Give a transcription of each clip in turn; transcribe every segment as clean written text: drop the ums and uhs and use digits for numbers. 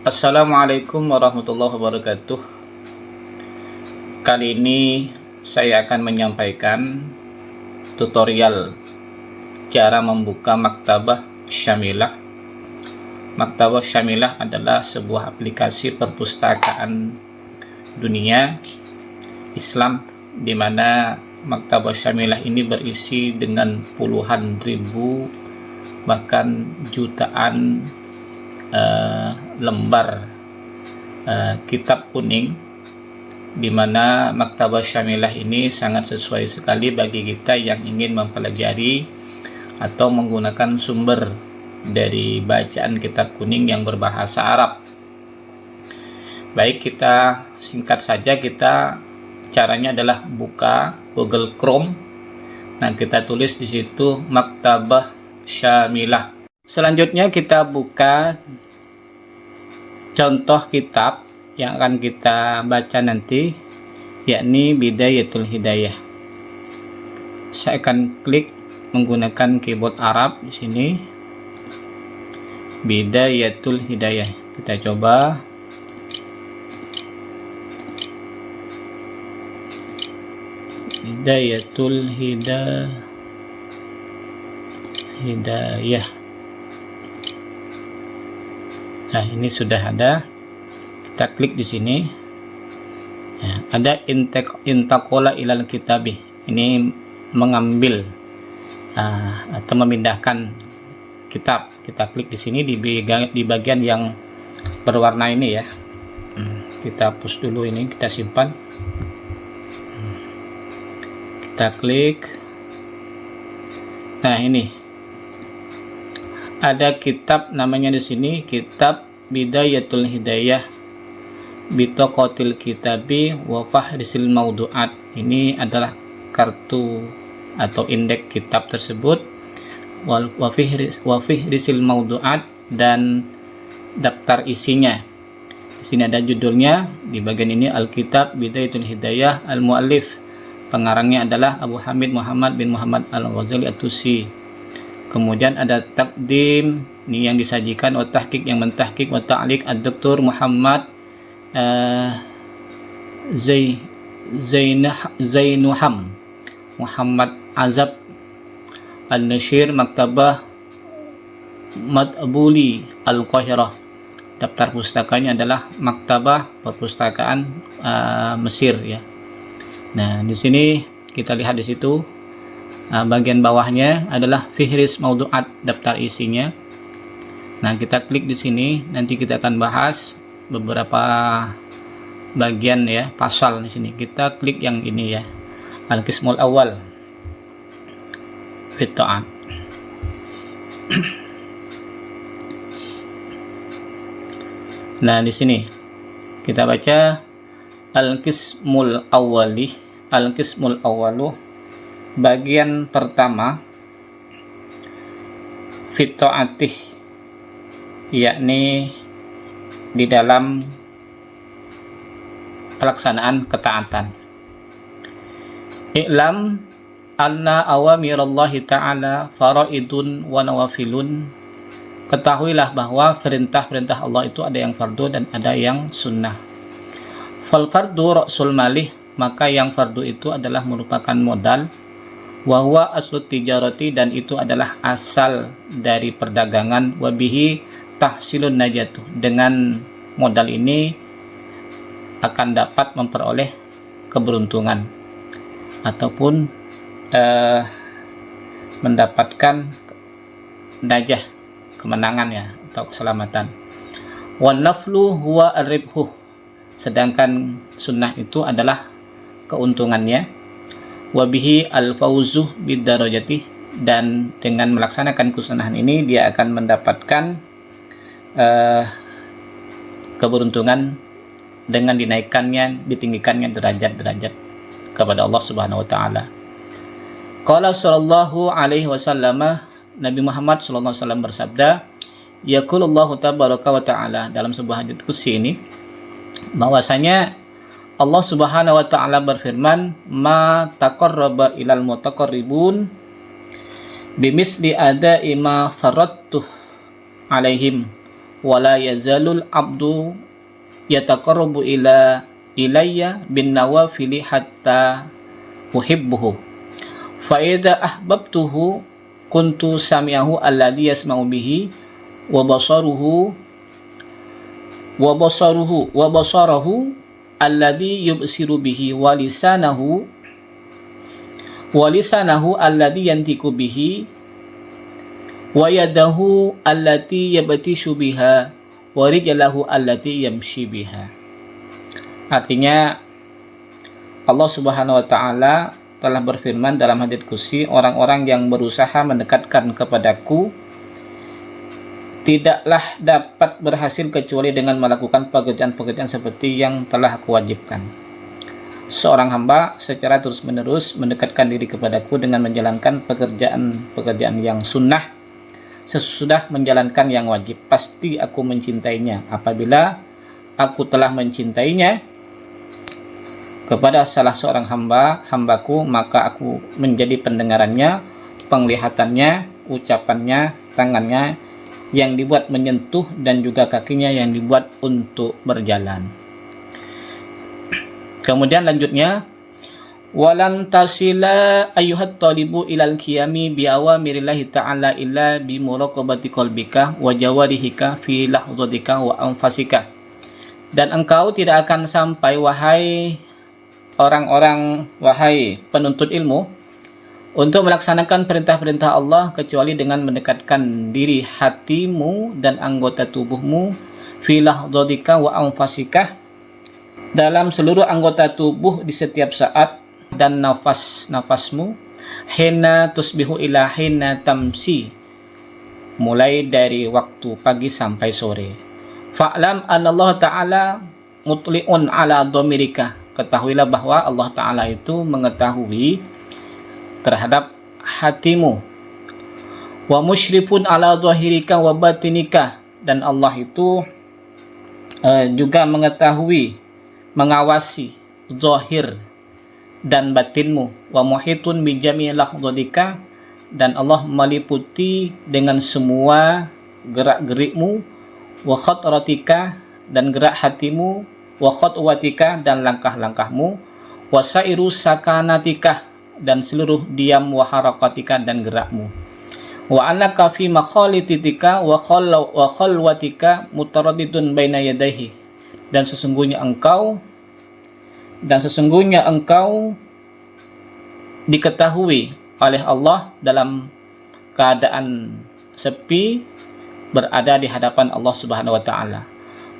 Assalamualaikum warahmatullahi wabarakatuh. Kali ini saya akan menyampaikan tutorial cara membuka Maktabah Syamilah. Maktabah Syamilah adalah sebuah aplikasi perpustakaan dunia Islam di mana Maktabah Syamilah ini berisi dengan puluhan ribu bahkan jutaan lembar kitab kuning, di mana Maktabah Syamilah ini sangat sesuai sekali bagi kita yang ingin mempelajari atau menggunakan sumber dari bacaan kitab kuning yang berbahasa Arab. Baik, kita singkat saja, caranya adalah buka Google Chrome. Nah, kita tulis di situ Maktabah Syamilah. Selanjutnya kita buka contoh kitab yang akan kita baca nanti, yakni Bidayatul Hidayah. Saya akan klik menggunakan keyboard Arab di sini. Bidayatul Hidayah. Kita coba. Bidayatul Hidayah. Nah, ini sudah ada. Kita klik di sini. Ya, ada intaqala ilal kitabi. Ini mengambil atau memindahkan kitab. Kita klik di sini di bagian yang berwarna ini ya. Kita hapus dulu ini, kita simpan. Kita klik. Nah, ini ada kitab namanya di sini, kitab Bidayatul Hidayah Bitaqatil Kitabi wa Fahrisil Maudu'at. Ini adalah kartu atau indeks kitab tersebut, wa Fihrisil Maudu'at, dan daftar isinya. Di sini ada judulnya, di bagian ini Alkitab Bidayatul Hidayah, al-muallif, pengarangnya adalah Abu Hamid Muhammad bin Muhammad Al-Ghazali At-Tusi. Kemudian ada takdim, ini yang disajikan, wa tahqiq, yang mentahqiq, wa ta'liq ad-doktor Muhammad Zainuham Muhammad Azab Al-Nashir Maktabah Mad'abuli Al-Qahirah. Daftar pustakanya adalah Maktabah Perpustakaan Mesir ya. Nah, di sini kita lihat di situ bagian bawahnya adalah Fihris Maudu'at, daftar isinya. Nah, kita klik di sini, nanti kita akan bahas beberapa bagian ya, pasal di sini. Kita klik yang ini ya, Al-Qismul Awal Fit Ta'at. Nah, di sini kita baca Al-Qismul Awalu, bagian pertama, Fit Ta'atih, yakni di dalam pelaksanaan ketaatan. I'lam anna awamirallahi ta'ala faraidun wa nawafilun. Ketahuilah bahwa perintah-perintah Allah itu ada yang fardu dan ada yang sunnah. Fal fardu ra'sul malih, maka yang fardu itu adalah merupakan modal. Wa huwa aslu tijarati, dan itu adalah asal dari perdagangan. Wabihi tahsilun najatu, dengan modal ini akan dapat memperoleh keberuntungan ataupun mendapatkan najah, kemenangan ya, atau keselamatan. Wan naflu huwa ar-ribhu, sedangkan sunnah itu adalah keuntungannya. Wabihi al-fauzu bid-darajati, dan dengan melaksanakan kesunahan ini dia akan mendapatkan keberuntungan dengan dinaikkannya, ditinggikannya derajat-derajat kepada Allah Subhanahu wa taala. Qala sallallahu alaihi wasallam, Nabi Muhammad sallallahu alaihi wasallam bersabda, yaqulullahu tabaraka wa taala, dalam sebuah hadits qudsi ini bahwasanya Allah Subhanahu wa taala berfirman, ma taqarraba ilal mutaqarribun bimisli ada ima faradtuh alaihim wala yazalul abdu yataqarrabu ilayya bin nawafili hatta uhibbuhu fa idza ahbabtuhu kuntu sami'ahu alladhi yasma'u bihi wa basarahu alladhi yubsiru bihi wa lisanahu alladhi yantiqu bihi wa yadahu allati yabtishu biha wa rijlahu allati yamshi biha. Artinya Allah Subhanahu wa taala telah berfirman dalam hadits qudsi, orang-orang yang berusaha mendekatkan kepadaku tidaklah dapat berhasil kecuali dengan melakukan pekerjaan-pekerjaan seperti yang telah aku wajibkan. Seorang hamba secara terus-menerus mendekatkan diri kepadaku dengan menjalankan pekerjaan-pekerjaan yang sunnah sesudah menjalankan yang wajib. Pasti aku mencintainya. Apabila aku telah mencintainya kepada salah seorang hambaku, maka aku menjadi pendengarannya, penglihatannya, ucapannya, tangannya yang dibuat menyentuh, dan juga kakinya yang dibuat untuk berjalan. Kemudian lanjutnya, walan tasila ayyuhat talibu ilal qiyami bi awamirillahi ta'ala illa bi muraqabati qalbika wa jawarihika fi lahzatika wa anfasika. Dan engkau tidak akan sampai, wahai penuntut ilmu, untuk melaksanakan perintah-perintah Allah kecuali dengan mendekatkan diri hatimu dan anggota tubuhmu fi lahzatika wa anfasika, dalam seluruh anggota tubuh di setiap saat, dan nafasmu hina tusbihu ila hina tamsi, mulai dari waktu pagi sampai sore. Fa'lam anallahu ta'ala mutli'un ala dhamirika, ketahuilah bahwa Allah Ta'ala itu mengetahui terhadap hatimu. Wa musyrifun ala dhahirika wa batinika, dan Allah itu juga mengetahui, mengawasi zahir dan batinmu. Wa muhitun bi jami'i lahzatika, dan Allah meliputi dengan semua gerak-gerikmu. Wa khatratika, dan gerak hatimu. Wa khatwatika, dan langkah-langkahmu. Wa sairu sakanatika, dan seluruh diam, wa harakatika, dan gerakmu. Wa annaka fi makhalitika wa khalwatika mutaraddidun baina yadayhi, dan sesungguhnya engkau diketahui oleh Allah dalam keadaan sepi, berada di hadapan Allah Subhanahu wa taala.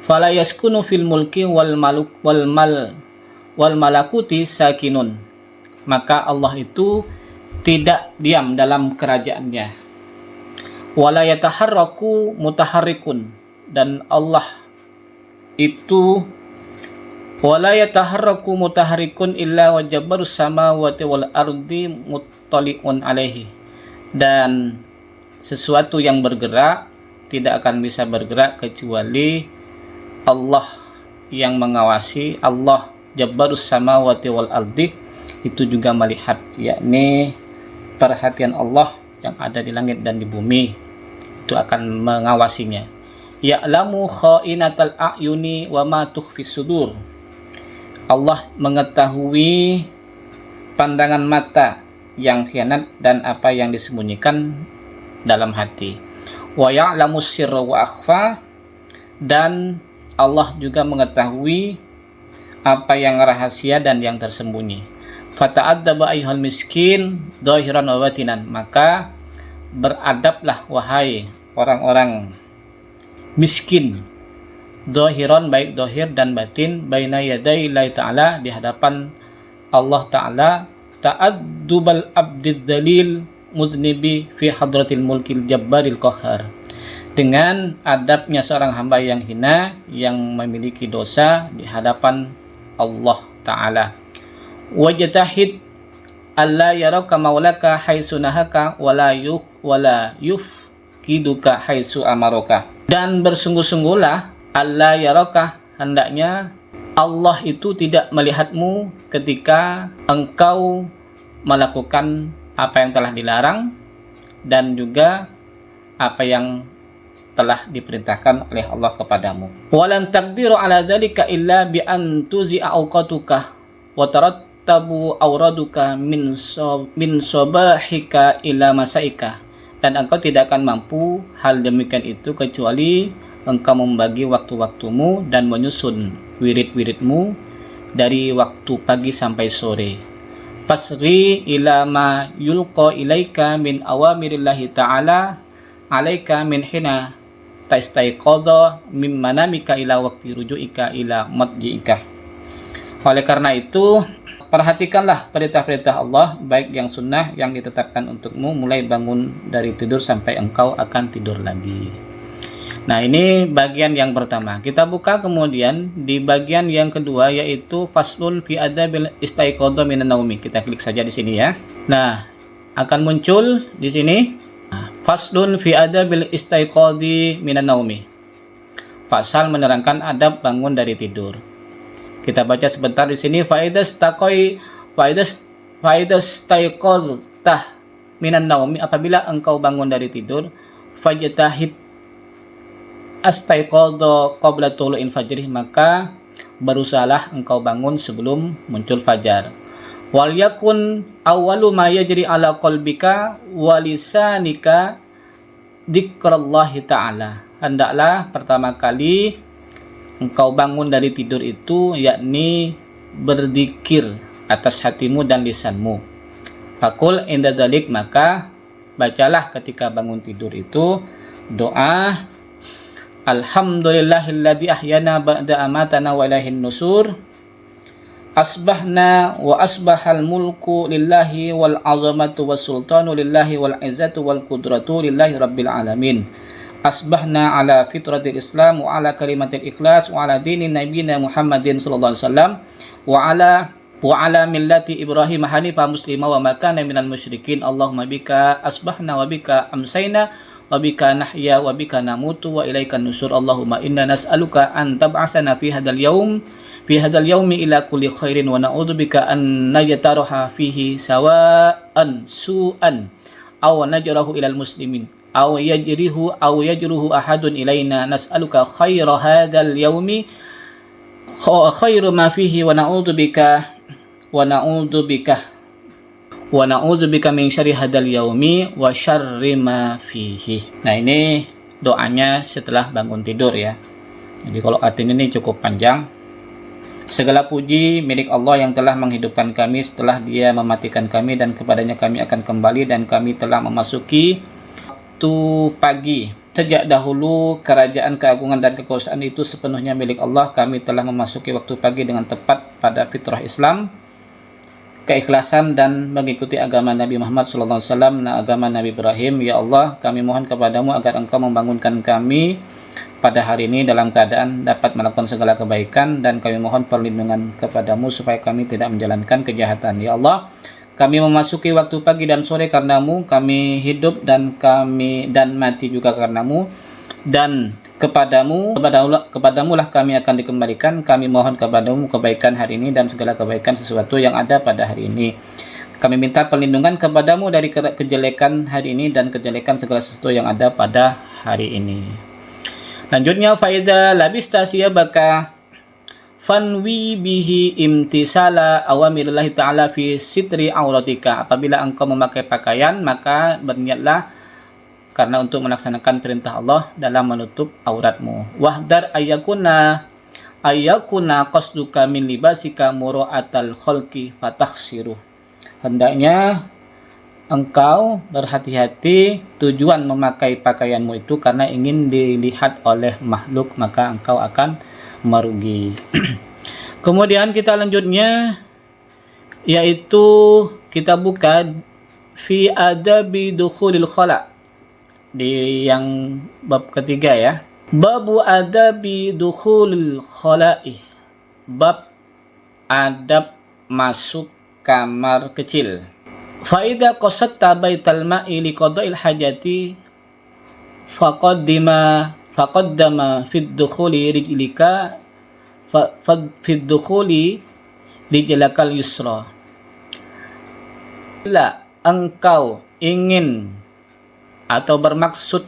Fala yaskunu fil mulki wal malakuti sakinun, maka Allah itu tidak diam dalam kerajaannya. Wala yataharraku mutaharrikun, dan Allah itu wala yataharraku mutaharrikun illa wajabbarus samawati wal ardi muttali'un alaihi, dan sesuatu yang bergerak tidak akan bisa bergerak kecuali Allah yang mengawasi. Allah jabbarus samawati wal ardi itu juga melihat, yakni perhatian Allah yang ada di langit dan di bumi itu akan mengawasinya. Ya'lamu kha'inatal a'yuni wa ma tukhfis sudur, Allah mengetahui pandangan mata yang khianat dan apa yang disembunyikan dalam hati. Wa ya'lamu sirra wa akhfa, dan Allah juga mengetahui apa yang rahasia dan yang tersembunyi. Fata'addaba ayyuhal miskin dhahiran wa batinan, maka beradablah wahai orang-orang miskin, dhahiran baik dhahir dan batin, baina yaday Allah Ta'ala, di hadapan Allah Ta'ala, ta'addubal abdid dalil mudnibi fi hadratil mulkil jabbaril qahhar, dengan adabnya seorang hamba yang hina yang memiliki dosa di hadapan Allah Ta'ala. Wajtahid alla yaraka maulaka haitsu nahaka wala yufkiduka haitsu amaraka, dan bersungguh-sungguhlah alla yaraka, hendaknya Allah itu tidak melihatmu ketika engkau melakukan apa yang telah dilarang, dan juga apa yang telah diperintahkan oleh Allah kepadamu. Walan taqdiru ala dzalika illa bi an tuzi'a awqatuka wa tarattabu awraduka min sabahika ila masaika. Dan engkau tidak akan mampu hal demikian itu kecuali engkau membagi waktu-waktumu dan menyusun wirid-wiridmu dari waktu pagi sampai sore. Fasri ila ma yulqa ilaika min awamirillahi ta'ala alaika min hina tastaiqadha min manamika ila waqti ruju'ika ila madji'ika. Oleh karena itu, perhatikanlah perintah-perintah Allah, baik yang sunnah yang ditetapkan untukmu mulai bangun dari tidur sampai engkau akan tidur lagi. Nah, ini bagian yang pertama. Kita buka kemudian di bagian yang kedua, yaitu faslun fi adabil istaiqadha minan naumi. Kita klik saja di sini ya. Nah, akan muncul di sini faslun fi adabil istaiqadhi minan naumi. Pasal menerangkan adab bangun dari tidur. Kita baca sebentar di sini. Faidas taiqadta minan naumi, apabila engkau bangun dari tidur, fajtahid astaiqadha qabla tulu'il fajri, maka berusahalah engkau bangun sebelum muncul fajar. Wal yakun awwalu ma yajri ala qalbika wa lisanika dzikrallahi ta'ala. Hendaklah pertama kali engkau bangun dari tidur itu yakni berzikir atas hatimu dan lisanmu. Fakul inda dzalik, maka bacalah ketika bangun tidur itu doa Alhamdulillahilladzi ahyana ba'da amatana wa ilaihin nusur. Asbahna wa asbahal mulku lillahi wal azamatu was sultanu lillahi wal izzatu wal qudratu lillahi rabbil alamin. Asbahna ala fitratil islam wa ala kalimatil ikhlas wa ala dinin nabiyina Muhammadin sallallahu alaihi wasallam wa ala millati Ibrahim hanifan muslima wa ma kana minal musyrikin. Allahumma bika asbahna wa bika amsayna wa bika nahya wa bika namutu wa ilaikan nusur. Allahumma inna nas'aluka an tab'asana fi hadal yawmi ila kulli khairin wa na'udzubika an najtaraha fihi sawa'an su'an aw najrahu ilal muslimin aw yajruhu ahadun ilaina. Nas'aluka khaira hadal yawmi khairu ma fihi wa na'udzubika min syarri hadal yaumi wa syarri ma fihi. Nah, ini doanya setelah bangun tidur ya. Jadi kalau artinya ini cukup panjang. Segala puji milik Allah yang telah menghidupkan kami setelah Dia mematikan kami, dan kepadanya kami akan kembali, dan kami telah memasuki waktu pagi. Sejak dahulu kerajaan, keagungan dan kekuasaan itu sepenuhnya milik Allah. Kami telah memasuki waktu pagi dengan tepat pada fitrah Islam, keikhlasan dan mengikuti agama Nabi Muhammad SAW, agama Nabi Ibrahim. Ya Allah, kami mohon kepadamu agar Engkau membangunkan kami pada hari ini dalam keadaan dapat melakukan segala kebaikan, dan kami mohon perlindungan kepadamu supaya kami tidak menjalankan kejahatan. Ya Allah, kami memasuki waktu pagi dan sore karenamu, kami hidup dan mati juga karenamu, dan kepadamu lah kami akan dikembalikan. Kami mohon kepadamu kebaikan hari ini dan segala kebaikan sesuatu yang ada pada hari ini. Kami minta perlindungan kepadamu dari kejelekan hari ini dan kejelekan segala sesuatu yang ada pada hari ini. Lanjutnya, faida labista siyabaka fanwi bihi imtisala awamirillahi ta'ala fi sitri auratika. Apabila engkau memakai pakaian, maka berniatlah karena untuk melaksanakan perintah Allah dalam menutup auratmu. Wahdar ayyakuna qasduka min libasika mura'atal khalqi fatakhsiru. Hendaknya engkau berhati-hati tujuan memakai pakaianmu itu karena ingin dilihat oleh makhluk, maka engkau akan merugi. Kemudian kita lanjutnya, yaitu kita buka fi adabi dukhulil khala, di yang bab ketiga ya. Babu adabi dukhulil khala'i, bab adab masuk kamar kecil. Faida qasatta baital ma'i liqada'il hajati faqaddama fid dukhuli rijlika fid dukhuli rijlakal yusra. Bila engkau ingin atau bermaksud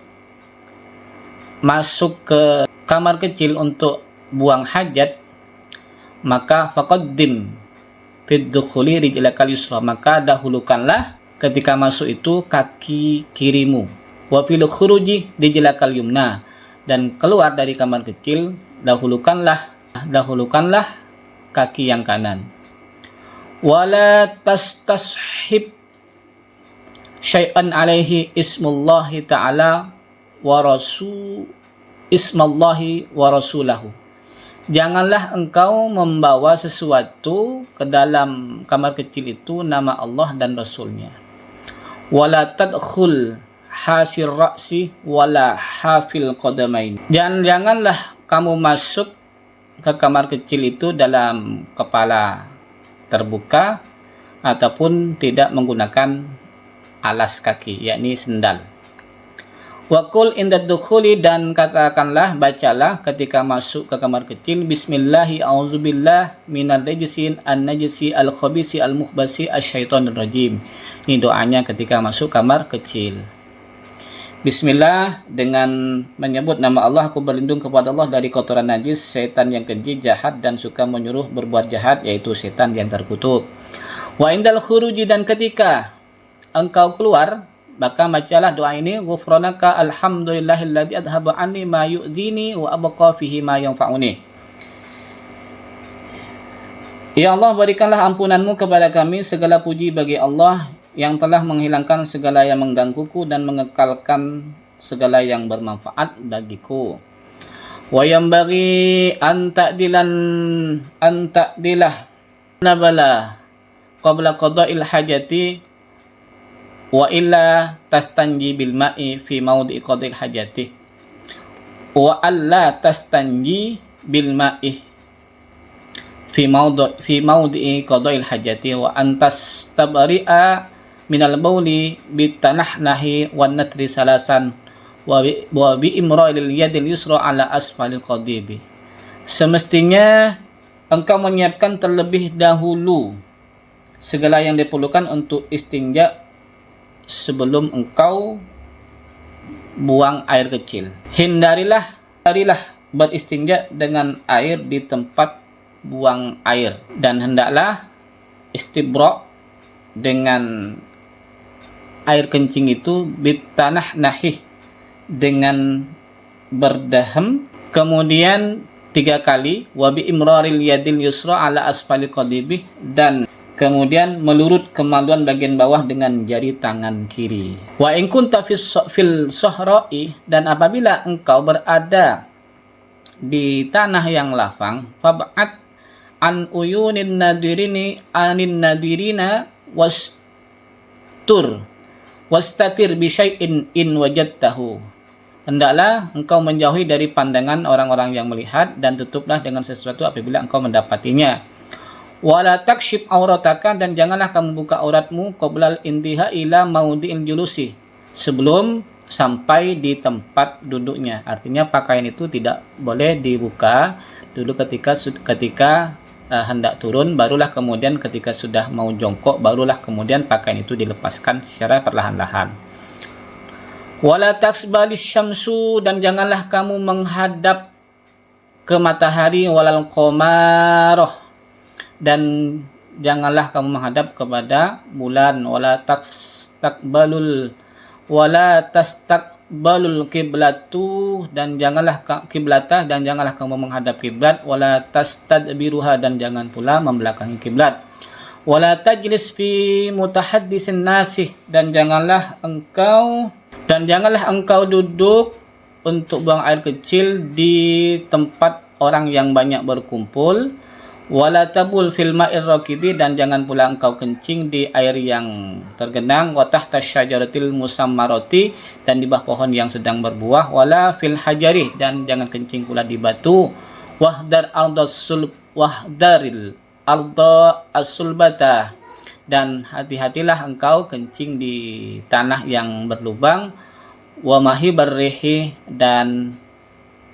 masuk ke kamar kecil untuk buang hajat, maka faqaddim fid dukhuli rijlakal yusra, maka dahulukanlah ketika masuk itu kaki kirimu, wa fil khuruji rijlakal yumna, dan keluar dari kamar kecil dahulukanlah kaki yang kanan. Wala tastashib syai'an alaihi ismullahi ta'ala ismallahi wa rasulahu. Janganlah engkau membawa sesuatu ke dalam kamar kecil itu nama Allah dan Rasulnya. Wala tadkhul hasir ra'si wala hafil qadamain. Janganlah kamu masuk ke kamar kecil itu dalam kepala terbuka ataupun tidak menggunakan alas kaki, yakni sendal. Waqul inda dukhuli, dan katakanlah, bacalah ketika masuk ke kamar kecil, bismillahi a'udzubillah minal rajisi an-najisi al-khabisi al-mukhbasi asyaitonir rajim. Ini doanya ketika masuk kamar kecil. Bismillah, dengan menyebut nama Allah, aku berlindung kepada Allah dari kotoran najis, setan yang keji, jahat, dan suka menyuruh berbuat jahat, yaitu setan yang terkutuk. Wa indal khuruji, dan ketika engkau keluar, maka bacalah doa ini, ghufranaka alhamdulillahilladzi adhaba anni ma yu'dini wa abqa fihi ma yanfa'uni. Ya Allah, berikanlah ampunanmu kepada kami, segala puji bagi Allah yang telah menghilangkan segala yang menggangguku dan mengekalkan segala yang bermanfaat bagiku. Wa yambaghi an ta'dilah nabala qabla qada'il hajati wa illa tastanji bil ma'i fi maudhi'i qada'il hajati wa alla tastanji bil ma'i fi maudhi'i qada'il hajati wa antas tabari'a minal bauli bitanahnahi wan natri salasan wa bi imra'il yadil yusra ala asfalil qadibi. Semestinya engkau menyiapkan terlebih dahulu segala yang diperlukan untuk istinja sebelum engkau buang air kecil. Hindarilah beristinja dengan air di tempat buang air, dan hendaklah istibra dengan air kencing itu bitanah nahih, dengan berdahem, kemudian 3 kali, wa bi imraril yadil yusra ala asfali qadibih, dan kemudian melurut kemaluan bagian bawah dengan jari tangan kiri. Wa in kunta fil sahra'i, dan apabila engkau berada di tanah yang lapang, fab'at an uyunin nadirina wastatir bi syai'in in wajadtahu. Hendaklah engkau menjauhi dari pandangan orang-orang yang melihat, dan tutuplah dengan sesuatu apabila engkau mendapatinya. Wala takshif aurataka, dan janganlah kamu buka auratmu qoblal intiha ila maudhi'il julusi, sebelum sampai di tempat duduknya. Artinya pakaian itu tidak boleh dibuka dulu ketika hendak turun, barulah kemudian ketika sudah mau jongkok, barulah kemudian pakaian itu dilepaskan secara perlahan-lahan. Wala taksbalis syamsu, dan janganlah kamu menghadap ke matahari, walal qamarah, dan janganlah kamu menghadap kepada bulan. Wala tastakbalul kiblatu, dan janganlah kiblatah, dan janganlah kamu menghadap kiblat. Wala tastadbiruha, dan jangan pula membelakangi kiblat. Wala tajlis fi mutahaddisin nasih, dan janganlah engkau duduk untuk buang air kecil di tempat orang yang banyak berkumpul. Wala tabul fil ma'ir raqidi, dan jangan pula engkau kencing di air yang tergenang. Wa tahta syajaratil musammarati, dan di bawah pohon yang sedang berbuah. Wala fil hajari, dan jangan kencing pula di batu. Wahdaril arda as-sulbata, dan hati-hatilah engkau kencing di tanah yang berlubang. Wa mahibar rihi, dan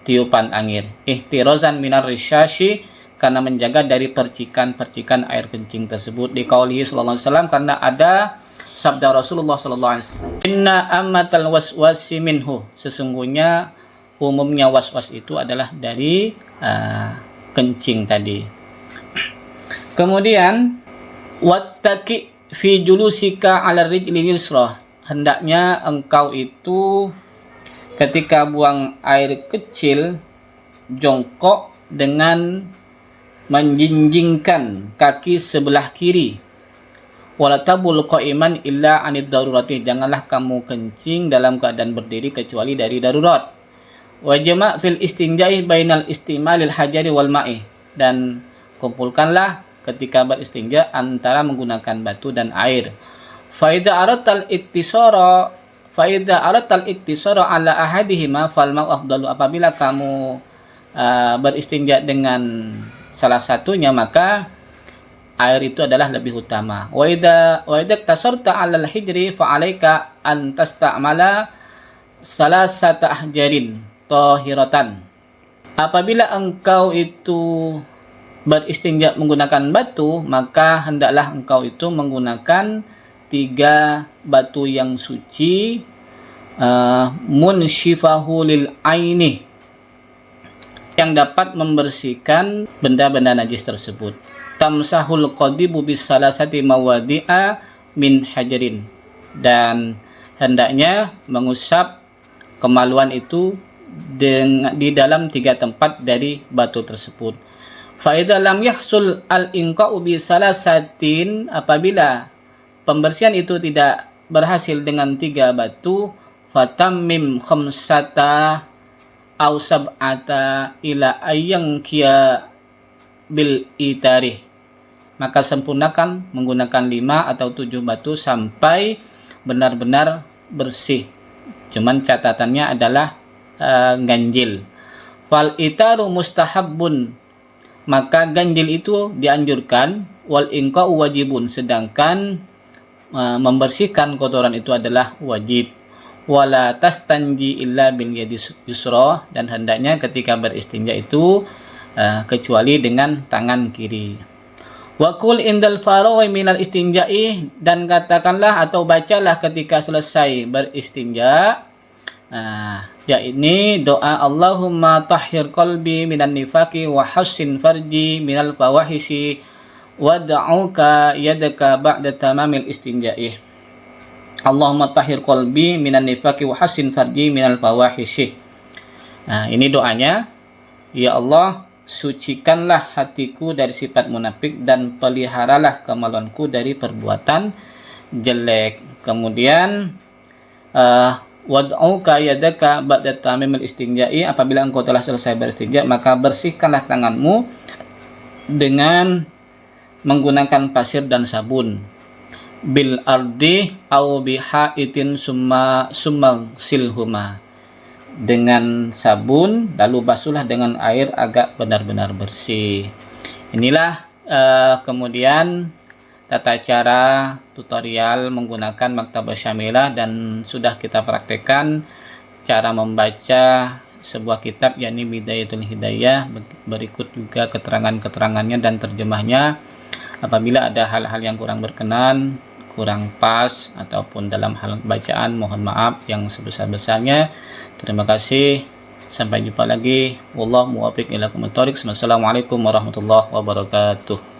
tiupan angin. Ihtirazan minar risyashi, karena menjaga dari percikan-percikan air kencing tersebut. Di qaulihi sallallahu alaihi wasallam, karena ada sabda Rasulullah sallallahu alaihi wasallam, inna ammatal waswasi minhu, sesungguhnya umumnya was-was itu adalah dari kencing tadi. Kemudian wattaqi fi julusika 'ala rijli yusra, hendaknya engkau itu ketika buang air kecil jongkok dengan menjinjingkan kaki sebelah kiri. Wala tabul qa'iman illa 'anid darurati, janganlah kamu kencing dalam keadaan berdiri kecuali dari darurat. Wa jama' fil istinja'i bainal istimalil hajari wal ma'i, dan kumpulkanlah ketika beristinja antara menggunakan batu dan air. Fa idza aratal iktisara ala ahadihima fal ma'u afdalu, apabila kamu beristinja dengan salah satunya maka air itu adalah lebih utama. Wa idza iktasarta ala al-hijri fa 'alaika an tasta'mala salasata ahjarin tahiratan. Apabila engkau itu beristinja menggunakan batu, maka hendaklah engkau itu menggunakan 3 batu yang suci, munshifahu lil aini, yang dapat membersihkan benda-benda najis tersebut. Tamsahul qadibu bis salasati mawadi'a min hajarin, dan hendaknya mengusap kemaluan itu di dalam 3 tempat dari batu tersebut. Fa idza lam yahsul al-inqa'u bi salasatin, apabila pembersihan itu tidak berhasil dengan 3 batu, fatammim khamsata aw sab'ata ila ayyang kia bil itari, maka sempurnakan menggunakan 5 atau 7 batu sampai benar-benar bersih. Cuman catatannya adalah ganjil. Fal itaru mustahabbun, maka ganjil itu dianjurkan. Wal inqa'u wajibun, sedangkan membersihkan kotoran itu adalah wajib. Wala tastanji illa bil yadi yusra, dan hendaknya ketika beristinja itu kecuali dengan tangan kiri. Wa qul indal faraghi minal istinja'i, dan katakanlah atau bacalah ketika selesai beristinja, yakni doa Allahumma tahhir qalbi minan nifaqi wa hassin farji minal fawahishi wad'uka yadaka ba'da tamamil istinja'i. Allahumma tahhir qalbi minan nifaqi wa hassin farji minal fawahishi. Ini doanya. Ya Allah, sucikanlah hatiku dari sifat munafik dan peliharalah kemaluanku dari perbuatan jelek. Kemudian wad'uka yadaka ba'da tamamil istinja'i, apabila engkau telah selesai beristinja maka bersihkanlah tanganmu dengan menggunakan pasir dan sabun. Bil ardi au bihaitin summa silhuma, dengan sabun lalu basuhlah dengan air agar benar-benar bersih. Inilah kemudian tata cara tutorial menggunakan Maktabah Syamilah, dan sudah kita praktekkan cara membaca sebuah kitab yakni Bidayatul Hidayah. Berikut juga keterangan-keterangannya dan terjemahnya. Apabila ada hal-hal yang kurang berkenan, kurang pas, ataupun dalam hal bacaan, mohon maaf yang sebesar-besarnya. Terima kasih. Sampai jumpa lagi. Wallahu muwaffiq ila aqwamit thoriq. Wassalamualaikum warahmatullahi wabarakatuh.